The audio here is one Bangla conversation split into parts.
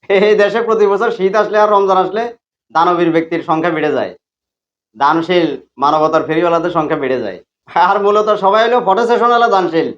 এই দেশে প্রতি বছর শীত আসলে আর রমজান আসলে দানবীর ব্যক্তির সংখ্যা বেড়ে যায়। দানশীল মানবতার ফেরিওয়ালাদের সংখ্যা বেড়ে যায়। আর মূলত সবাই হলো ফটো সেশন ওয়ালা দানশীল।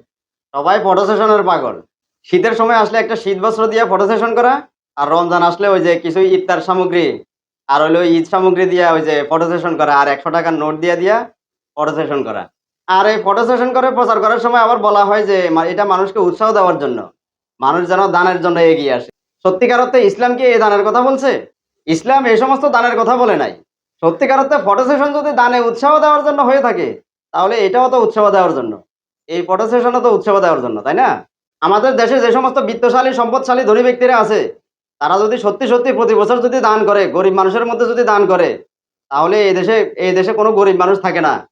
সবাই ফটো সেশনের পাগল। শীতের সময় আসলে একটা শীত বস্ত্র দিয়ে ফটো সেশন করা, আর রমজান আসলে ওই যে কিছু ইফতার সামগ্রী আর হলো ঈদ সামগ্রী দিয়া ওই যে ফটো সেশন করা আর ৳১০০ নোট দিয়া ফটো সেশন করা। আর এই ফটো সেশন করে প্রচার করার সময় আবার বলা হয় যে এটা মানুষকে উৎসাহ দেওয়ার জন্য। মানুষ যেন দানের জন্য এগিয়ে আসে। সত্যিকার অর্থে ইসলাম কি এই দানের কথা বলছে? ইসলাম এই সমস্ত দানের কথা বলে নাই। সত্যিকার অর্থে ফটো সেশন যদি দানে উৎসাহ দেওয়ার জন্য হয়ে থাকে, তাহলে এটাও তো উৎসাহ দেওয়ার জন্য। এই ফটো সেশনও তো উৎসাহ দেওয়ার জন্য, তাই না? আমাদের দেশে যে সমস্ত বিত্তশালী, সম্পদশালী ধনী ব্যক্তিরা আছে, তারা যদি সত্যি প্রতি বছর যদি দান করে, গরিব মানুষের মধ্যে যদি দান করে, তাহলে এই দেশে কোনো গরিব মানুষ থাকে না।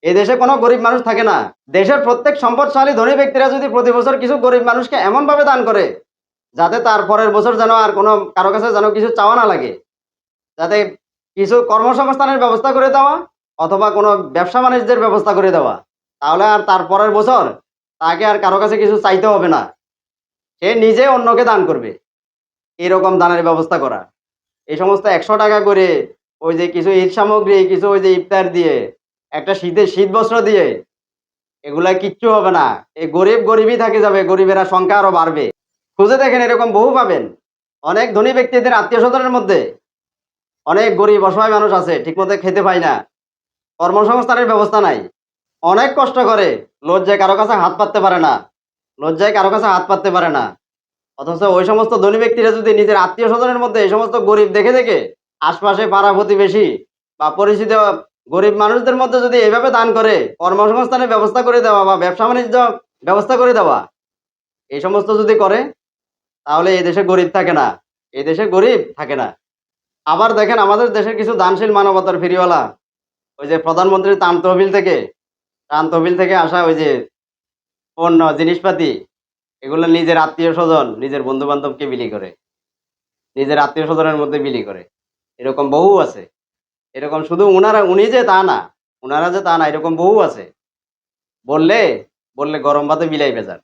এদেশে কোনো গরিব মানুষ থাকে না। দেশের প্রত্যেক সম্পদশালী ধনী ব্যক্তিরা যদি প্রতি বছর কিছু গরিব মানুষকে এমনভাবে দান করে, যাতে তার পরের বছর যেন আর কোনো কারো কাছে যেন কিছু চাওয়া না লাগে। যাতে কিছু কর্মসংস্থানের ব্যবস্থা করে দেওয়া অথবা কোনো ব্যবসা-বাণিজ্যের ব্যবস্থা করে দেওয়া। তাহলে আর তার পরের বছর তাকে আর কারো কাছে কিছু চাইতে হবে না। সে নিজে অন্যকে দান করবে। এরকম দানের ব্যবস্থা করা। এই সমস্ত ৳১০০ করে ওই যে কিছু ঈদ সামগ্রী, কিছু ওই যে ইফতার দিয়ে, একটা শীতের শীতবস্ত্র দিয়ে এগুলা কিচ্ছু হবে না। এই গরিবই থেকে যাবে, গরিবেরা সংখ্যা আরো বাড়বে। খুঁজে দেখেন এরকম বহু পাবেন। অনেক ধনী ব্যক্তিদের আত্মীয়স্বজনের মধ্যে অনেক গরিব অসহায় মানুষ আছে, ঠিকমতো খেতে পায় না। কর্মসংস্থানের ব্যবস্থা নাই। অনেক কষ্ট করে, লজ্জায় কারো কাছে হাত পাততে পারে না। লজ্জায় কারো কাছে হাত পাততে পারে না। অথচ ওই সমস্ত ধনী ব্যক্তিরা যদি নিজের আত্মীয়স্বজনের মধ্যে এই সমস্ত গরিব দেখে আশপাশে পাড়া প্রতিবেশী বা পরিচিত গরিব মানুষদের মধ্যে যদি এভাবে দান করে, কর্মসংস্থানের ব্যবস্থা করে দেওয়া বা ব্যবসা-বাণিজ্য ব্যবস্থা করে দেওয়া, এই সমস্ত যদি করে, তাহলে এই দেশে গরিব থাকে না। এই দেশে গরিব থাকে না। আবার দেখেন আমাদের দেশের কিছু দানশীল মানবতার ফেরিওয়ালা, ওই যে প্রধানমন্ত্রীর ত্রাণ তহবিল থেকে আসা ওই যে পণ্য, জিনিসপাতি, এগুলো নিজের আত্মীয়স্বজন, নিজের বন্ধু-বান্ধবকে বিলি করে। নিজের আত্মীয়স্বজনের মধ্যে বিলি করে। এরকম বহু আছে। এরকম শুধু উনি যে তা না, উনারা যে তা না, এরকম বহু আছে। বললে, বললে গরম ভাতে বিলাই ভেজাল।